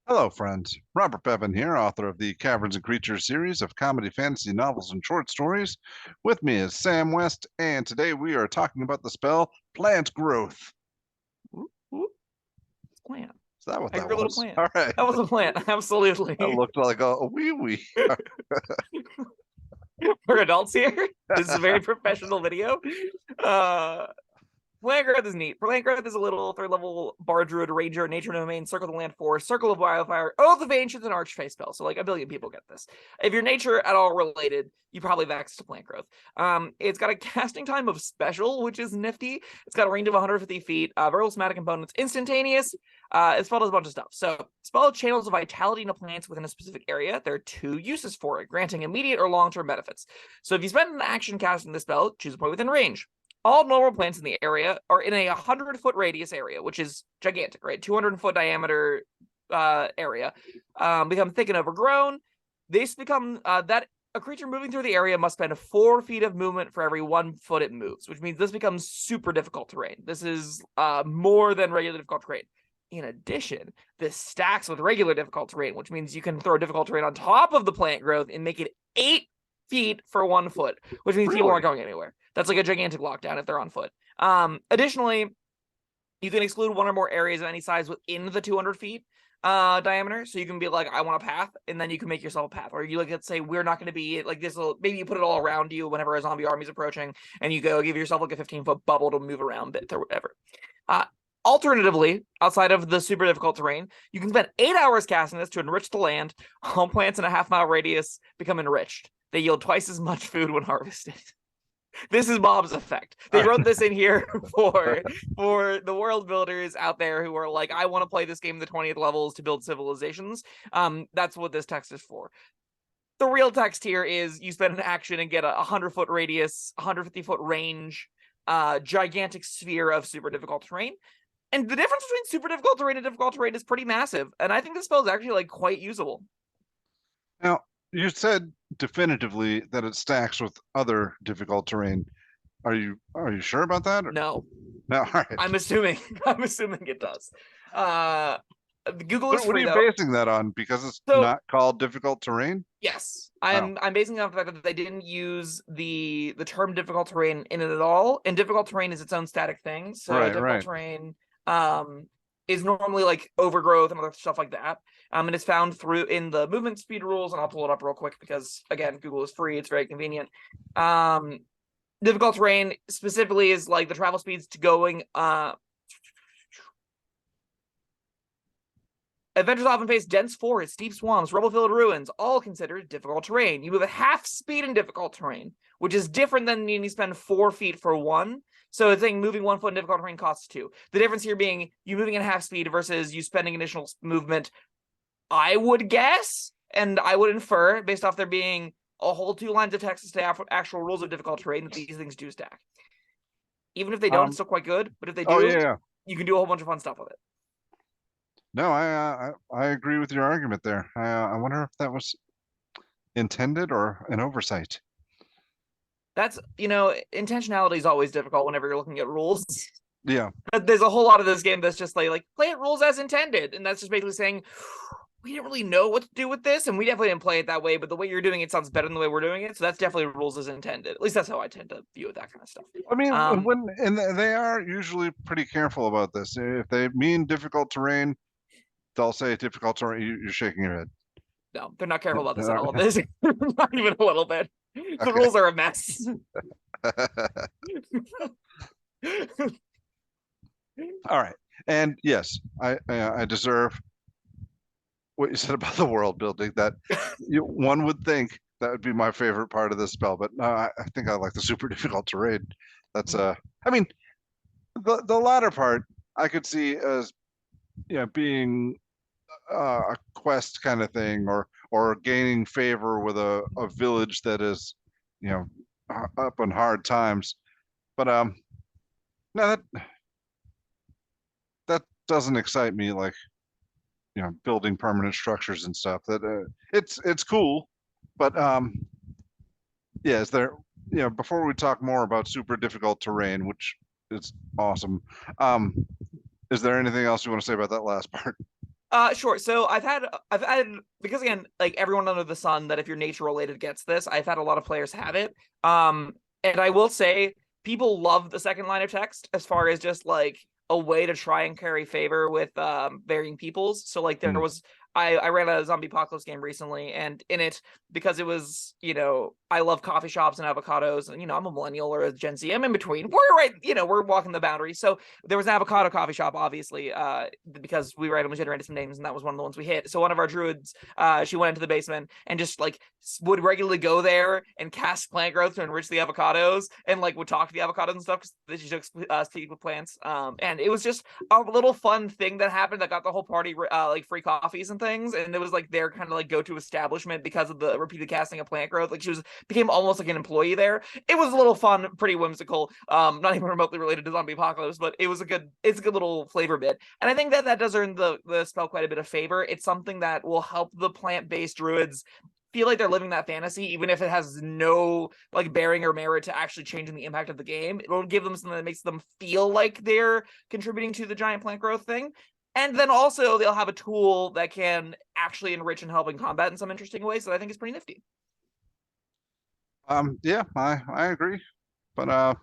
Hello, friends. Robert Bevan here, author of the Caverns and Creatures series of comedy, fantasy novels, and short stories. With me is Sam West, and today we are talking about the spell Plant Growth. Whoop, whoop. It's a plant. Is that what I that grew a little was? plant. All right. That was a plant, absolutely. That looked like a wee-wee. We're adults here. This is a very professional video. Plant growth is neat. Plant growth is a little third level Bard Druid Ranger, Nature Domain, Circle of the Land Force, Circle of Wildfire, Oath of Ancients, and Archfey spell. So like a billion people get this. If you're nature at all related, you probably have access to plant growth. It's got a casting time of special, which is nifty. It's got a range of 150 feet, variable somatic components, instantaneous. It spell does a bunch of stuff. So spell channels the vitality into plants within a specific area. There are two uses for it, granting immediate or long-term benefits. So if you spend an action casting the spell, choose a point within range. All normal plants in the area are in a 100-foot radius area, which is gigantic, right? 200-foot diameter area, become thick and overgrown. This become that a creature moving through the area must spend 4 feet of movement for every 1 foot it moves, which means this becomes super difficult terrain. This is more than regular difficult terrain. In addition, this stacks with regular difficult terrain, which means you can throw difficult terrain on top of the plant growth and make it 8 feet for 1 foot, which means people aren't going anywhere. That's like a gigantic lockdown if they're on foot. Additionally, you can exclude one or more areas of any size within the 200 feet diameter. So you can be like, I want a path, and then you can make yourself a path. Or you like, let's say we're not going to be like this. Maybe you put it all around you whenever a zombie army is approaching, and you go give yourself like a 15-foot bubble to move around bit or whatever. Alternatively, outside of the super difficult terrain, you can spend 8 hours casting this to enrich the land. All plants in a half-mile radius become enriched. They yield twice as much food when harvested. This is Bob's effect. They wrote this in here for the world builders out there who are like, I want to play this game in the 20th levels to build civilizations. That's what this text is for. The real text here is you spend an action and get a 100-foot radius, 150-foot range, gigantic sphere of super difficult terrain. And the difference between super difficult terrain and difficult terrain is pretty massive. And I think this spell is actually like quite usable. Now, you said definitively that it stacks with other difficult terrain. Are you sure about that? No. No, all right. I'm assuming it does. Google is free, what are you basing that on? Because it's not called difficult terrain? Yes. I'm basing it on the fact that they didn't use the term difficult terrain in it at all. And difficult terrain is its own static thing. So difficult terrain is normally like overgrowth and other stuff like that. And it's found through in the movement speed rules, and I'll pull it up real quick because again, Google is free, it's very convenient. Difficult terrain specifically is like the travel speeds to going adventures often face dense forests, steep swamps, rubble-filled ruins, all considered difficult terrain. You move at half speed in difficult terrain, which is different than you spend 4 feet for 1. So it's saying moving 1 foot in difficult terrain costs 2. The difference here being you moving at half speed versus you spending additional movement, I would guess, and I would infer, based off there being a whole 2 lines of text to actual rules of difficult terrain, that these things do stack. Even if they don't, it's still quite good. But if they do, you can do a whole bunch of fun stuff with it. No, I agree with your argument there. I wonder if that was intended or an oversight. That's, intentionality is always difficult whenever you're looking at rules. Yeah. But there's a whole lot of this game that's just like play it rules as intended. And that's just basically saying, we didn't really know what to do with this, and we definitely didn't play it that way, but the way you're doing it sounds better than the way we're doing it. So that's definitely rules as intended. At least that's how I tend to view that kind of stuff. I mean, they are usually pretty careful about this. If they mean difficult terrain, they'll say difficult terrain. You're shaking your head. No, they're not careful about this at all. This not even a little bit. The rules are a mess. All right, and yes, I deserve what you said about the world building. That one would think that would be my favorite part of this spell, but no, I think I like the super difficult terrain. That's I mean, the latter part I could see as being a quest kind of thing, or gaining favor with a village that is up on hard times. But no, that doesn't excite me like building permanent structures and stuff. That it's cool, but yeah, is there before we talk more about super difficult terrain, which is awesome, is there anything else you want to say about that last part? Sure. So I've had because again, like everyone under the sun, that if you're nature related gets this. I've had a lot of players have it. And I will say people love the second line of text as far as just like a way to try and carry favor with varying peoples. So like there Mm. was I ran a zombie apocalypse game recently, and in it, because it was, I love coffee shops and avocados, and I'm a millennial or a Gen Z. I'm in between. We're right, we're walking the boundary. So there was an avocado coffee shop, obviously, because we randomly generated some names, and that was one of the ones we hit. So one of our druids, she went into the basement and just like would regularly go there and cast plant growth to enrich the avocados, and like would talk to the avocados and stuff because she took speak with plants. And it was just a little fun thing that happened that got the whole party like free coffees and things, and it was like their kind of like go-to establishment because of the repeated casting of plant growth. Like she became almost like an employee there. It was a little fun, pretty whimsical, not even remotely related to zombie apocalypse, but it's a good little flavor bit. And I think that does earn the spell quite a bit of favor. It's something that will help the plant-based druids feel like they're living that fantasy, even if it has no like bearing or merit to actually changing the impact of the game. It'll give them something that makes them feel like they're contributing to the giant plant growth thing. And then also they'll have a tool that can actually enrich and help in combat in some interesting ways that I think is pretty nifty. Yeah, I agree, but I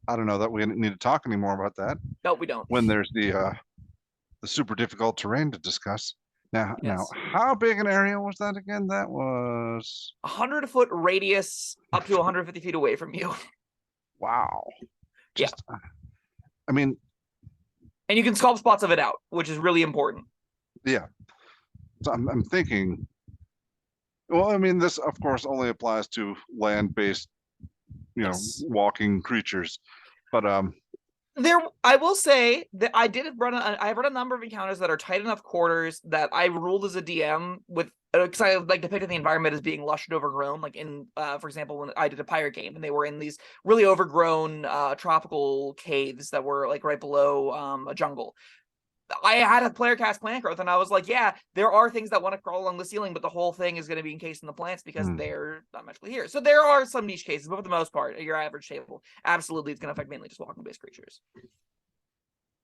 don't know that we need to talk anymore about that No, we don't. when there's the super difficult terrain to discuss. Now, Yes. how big an area was that again? That was 100-foot radius up to 150 feet away from you. wow. Yeah. Just, I mean, And you can sculpt spots of it out, which is really important. yeah. So I'm thinking. Well, I mean, this of course only applies to land-based, Yes. walking creatures, but I will say that I've run a number of encounters that are tight enough quarters that I ruled as a DM with, because I like depicted the environment as being lush and overgrown. Like in, for example, when I did a pirate game and they were in these really overgrown tropical caves that were like right below a jungle. I had a player cast plant growth, and I was like, yeah, there are things that want to crawl along the ceiling, but the whole thing is going to be encased in the plants because they're not magically here. So there are some niche cases, but for the most part, your average table, absolutely, it's going to affect mainly just walking based creatures.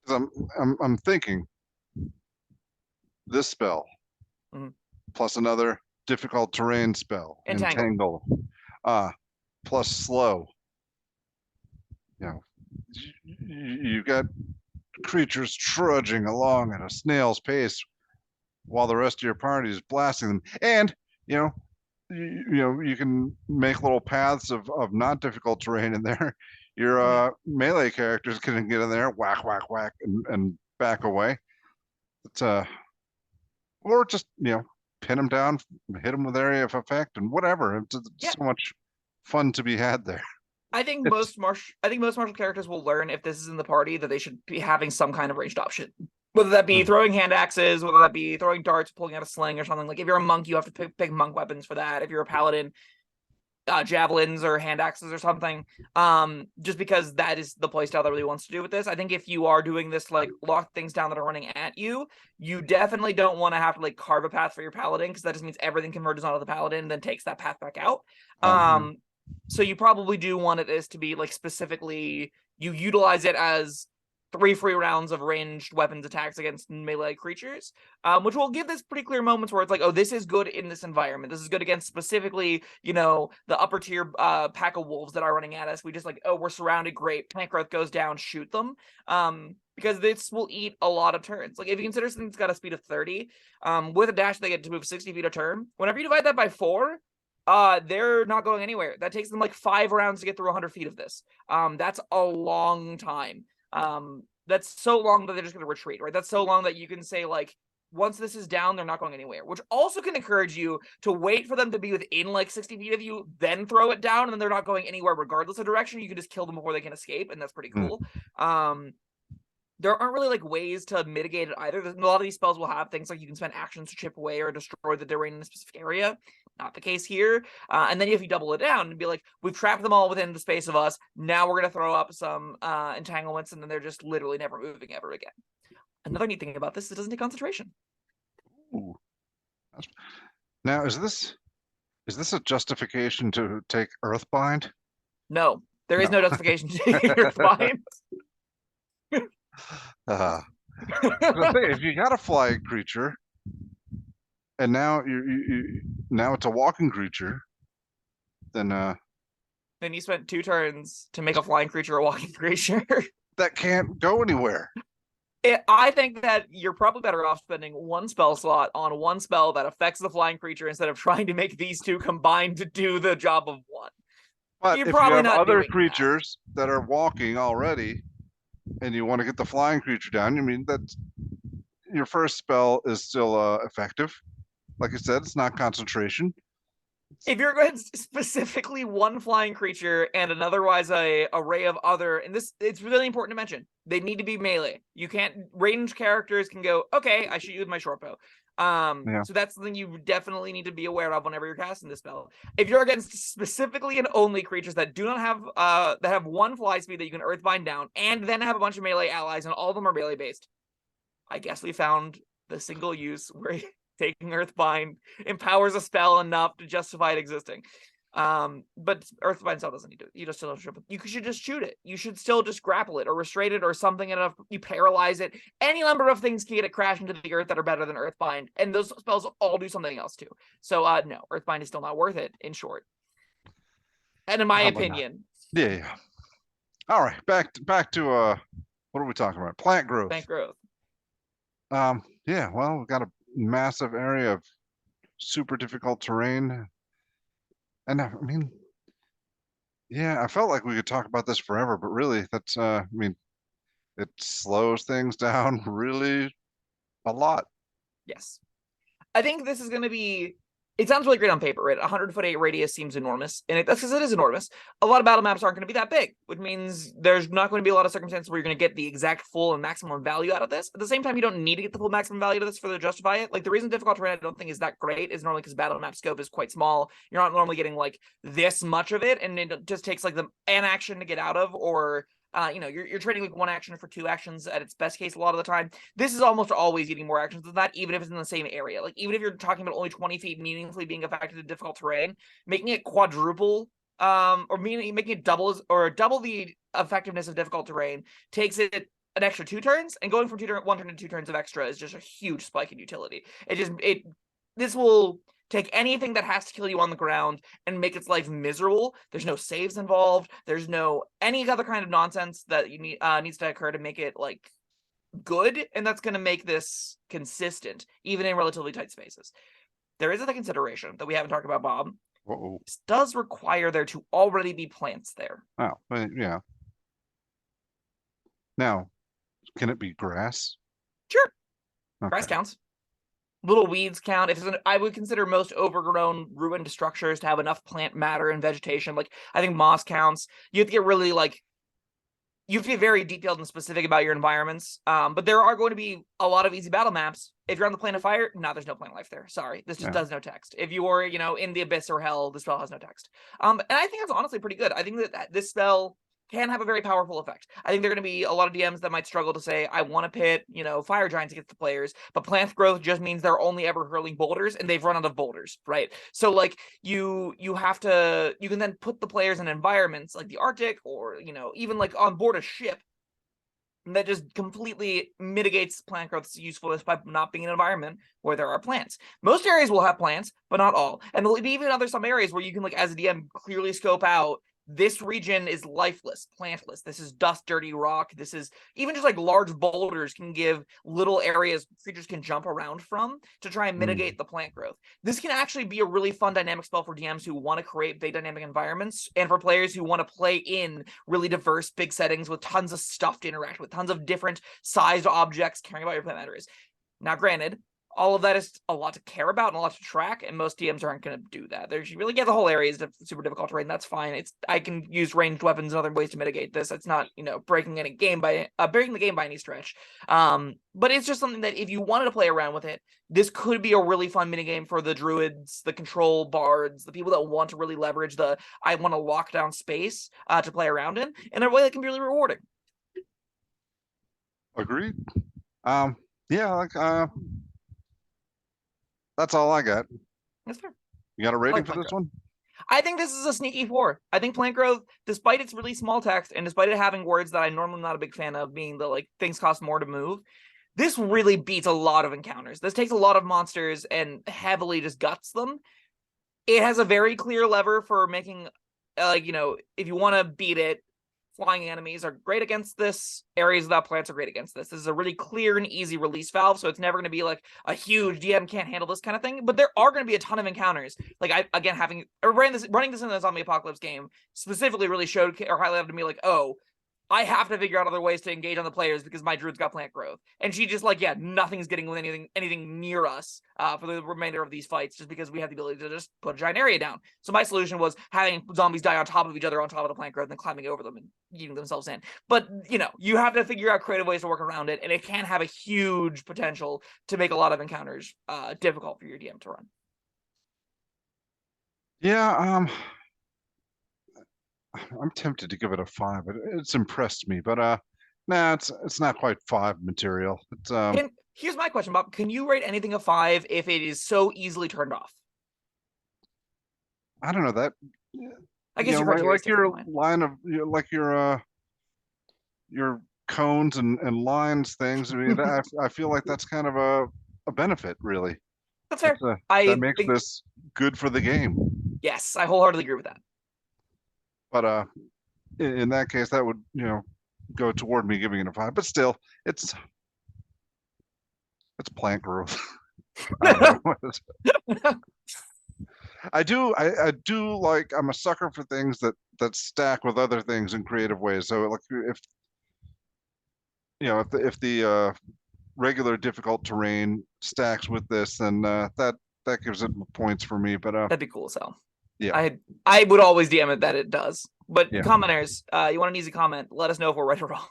I'm thinking this spell Mhm. plus another difficult terrain spell, Entangle. entangle, plus slow. You got creatures trudging along at a snail's pace while the rest of your party is blasting them, and you can make little paths of not difficult terrain in there. Your melee characters can get in there, whack, whack, whack, and back away. It's or just pin them down, hit them with area of effect, and whatever. It's so much fun to be had there. I think most martial characters will learn, if this is in the party, that they should be having some kind of ranged option. Whether that be throwing hand axes, whether that be throwing darts, pulling out a sling or something. Like if you're a monk, you have to pick monk weapons for that. If you're a paladin, javelins or hand axes or something. Just because that is the playstyle that really wants to do with this. I think if you are doing this, like lock things down that are running at you, you definitely don't want to have to like carve a path for your paladin, because that just means everything converges onto the paladin and then takes that path back out. So you probably do want it as to be like specifically you utilize it as 3 free rounds of ranged weapons attacks against melee creatures, which will give this pretty clear moments where it's like, oh, this is good in this environment. This is good against specifically, the upper tier pack of wolves that are running at us. We just like, oh, we're surrounded, great. Plant growth goes down, shoot them. Because this will eat a lot of turns. Like if you consider something's got a speed of 30, with a dash they get to move 60 feet a turn. Whenever you divide that by 4, they're not going anywhere. That takes them like 5 rounds to get through 100 feet of this. That's a long time. That's so long that they're just going to retreat, right? That's so long that you can say, like, once this is down, they're not going anywhere, which also can encourage you to wait for them to be within like 60 feet of you, then throw it down, and then they're not going anywhere regardless of direction. You can just kill them before they can escape, and that's pretty cool. There aren't really like ways to mitigate it either. A lot of these spells will have things like you can spend actions to chip away or destroy the terrain in a specific area. Not the case here. And then if you double it down and be like, we've trapped them all within the space of us, now we're going to throw up some entanglements, and then they're just literally never moving ever again. Another neat thing about this is it doesn't take concentration. Ooh. Now, is this a justification to take Earthbind? No, there is no justification to take Earthbind. The thing, if you got a flying creature, and now now it's a walking creature, then Then you spent 2 turns to make a flying creature a walking creature. that can't go anywhere. I think that you're probably better off spending 1 spell slot on 1 spell that affects the flying creature instead of trying to make these 2 combined to do the job of 1. But You're if you probably have not other doing creatures that are walking already, and you want to get the flying creature down, I mean that's your first spell is still effective. Like I said, it's not concentration. If you're going specifically 1 flying creature and an otherwise a array of other, and this it's really important to mention, they need to be melee. You can't range characters can go, okay, I shoot you with my short bow. Yeah. So that's something you definitely need to be aware of whenever you're casting this spell. If you're against specifically and only creatures that do not have that have 1 fly speed that you can earthbind down, and then have a bunch of melee allies, and all of them are melee based, I guess we found the single use where taking Earthbind empowers a spell enough to justify it existing. But Earthbind still doesn't need to. You just still you should just shoot it. You should still just grapple it or restrain it or something enough. You paralyze it. Any number of things can get it crash into the earth that are better than Earthbind, and those spells all do something else too. So no, Earthbind is still not worth it. In short, and in my opinion, yeah. All right, back to what are we talking about? Plant growth. plant growth. Yeah. Well, we've got a massive area of super difficult terrain. And I mean, yeah, I felt like we could talk about this forever, but really that's I mean, it slows things down really a lot. Yes. I think this is going to be. It sounds really great on paper, right? 100-foot radius seems enormous, and that's because it is enormous. A lot of battle maps aren't going to be that big, which means there's not going to be a lot of circumstances where you're going to get the exact full and maximum value out of this. At the same time, you don't need to get the full maximum value out of this for to justify it. Like the reason difficult terrain I don't think is that great is normally because battle map scope is quite small. You're not normally getting like this much of it, and it just takes like an action to get out of, or you're trading like 1 action for 2 actions at its best case a lot of the time. This is almost always getting more actions than that, even if it's in the same area. Like even if you're talking about only 20 feet meaningfully being affected in difficult terrain, making it quadruple, or making it double the effectiveness of difficult terrain takes it an extra 2 turns, and going from 1 turn to 2 turns of extra is just a huge spike in utility. This will take anything that has to kill you on the ground and make its life miserable. There's no saves involved. There's no any other kind of nonsense that you need needs to occur to make it like good, and that's going to make this consistent even in relatively tight spaces. There is a consideration that we haven't talked about, Bob. Uh-oh. This does require there to already be plants there. Oh, yeah. Now, can it be grass? Sure, Okay. grass counts. Little weeds count. I would consider most overgrown, ruined structures to have enough plant matter and vegetation. Like I think moss counts. You have to get really you have to get very detailed and specific about your environments. But there are going to be a lot of easy battle maps. If you're on the plane of fire, no, there's no plant life there. Sorry, this just does no text. If you are, in the abyss or hell, the spell has no text. And I think that's honestly pretty good. I think that this spell can have a very powerful effect. I think there are going to be a lot of DMs that might struggle to say, I want to pit, fire giants against the players, but plant growth just means they're only ever hurling boulders, and they've run out of boulders, right? So like you can then put the players in environments like the Arctic, or even like on board a ship, that just completely mitigates plant growth's usefulness by not being an environment where there are plants. Most areas will have plants, but not all. And there'll be even some areas where you can, like, as a DM, clearly scope out this region is lifeless, plantless. This is dust, dirty rock. This is even just like large boulders can give little areas creatures can jump around from to try and mitigate the plant growth. This can actually be a really fun dynamic spell for DMs who want to create big dynamic environments, and for players who want to play in really diverse big settings with tons of stuff to interact with, tons of different sized objects, caring about your plant matter is. Now, granted, all of that is a lot to care about and a lot to track, and most DMs aren't going to do that. You really get the whole area is super difficult terrain. That's fine. I can use ranged weapons and other ways to mitigate this. It's not breaking the game by any stretch. But it's just something that if you wanted to play around with it, this could be a really fun minigame for the druids, the control bards, the people that want to really leverage I want to lock down space to play around in a way that can be really rewarding. Agreed. Yeah, that's all I got. That's fair. You got a rating for this one? I think this is a sneaky 4. I think plant growth, despite its really small text and despite it having words that I'm normally not a big fan of, being the things cost more to move, this really beats a lot of encounters. This takes a lot of monsters and heavily just guts them. It has a very clear lever for making, like, you know, if you want to beat it, flying enemies are great against this. Areas without plants are great against this. This is a really clear and easy release valve, so it's never going to be like a huge DM can't handle this kind of thing. But there are going to be a ton of encounters. Like running this in a zombie apocalypse game specifically really showed or highlighted to me like, oh, I have to figure out other ways to engage on the players because my druid's got plant growth. And she just like, yeah, nothing's getting anything near us for the remainder of these fights just because we have the ability to just put a giant area down. So my solution was having zombies die on top of each other on top of the plant growth and then climbing over them and eating themselves in. But, you know, you have to figure out creative ways to work around it, and it can have a huge potential to make a lot of encounters difficult for your DM to run. Yeah, I'm tempted to give it a 5. It's impressed me, but nah, it's not quite 5 material. It's Here's my question, Bob. Can you rate anything a 5 if it is so easily turned off? I don't know that. I guess like your line of like your cones and lines things. I mean, I feel like that's kind of a benefit, really. That's fair. That makes this good for the game. Yes, I wholeheartedly agree with that. But in that case, that would, you know, go toward me giving it a 5. But still, it's plant growth. I do like, I'm a sucker for things that stack with other things in creative ways. So like if the regular difficult terrain stacks with this, then that gives it points for me. But that'd be cool as hell. Yeah, I would always DM it that it does. But yeah. Commenters, you want an easy comment? Let us know if we're right or wrong.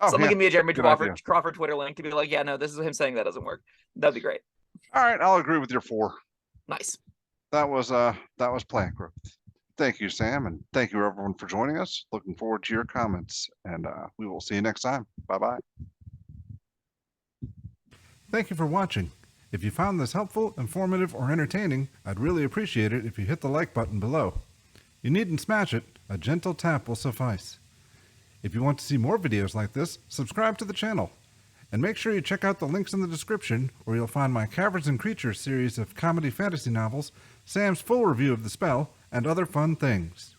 Oh, Someone yeah. give me a Jeremy Crawford Twitter link to be like, yeah, no, this is him saying that doesn't work. That'd be great. All right, I'll agree with your 4. Nice. That was plant growth. Thank you, Sam, and thank you everyone for joining us. Looking forward to your comments, and we will see you next time. Bye-bye. Thank you for watching. If you found this helpful, informative, or entertaining, I'd really appreciate it if you hit the like button below. You needn't smash it, a gentle tap will suffice. If you want to see more videos like this, subscribe to the channel. And make sure you check out the links in the description where you'll find my Caverns and Creatures series of comedy fantasy novels, Sam's full review of the spell, and other fun things.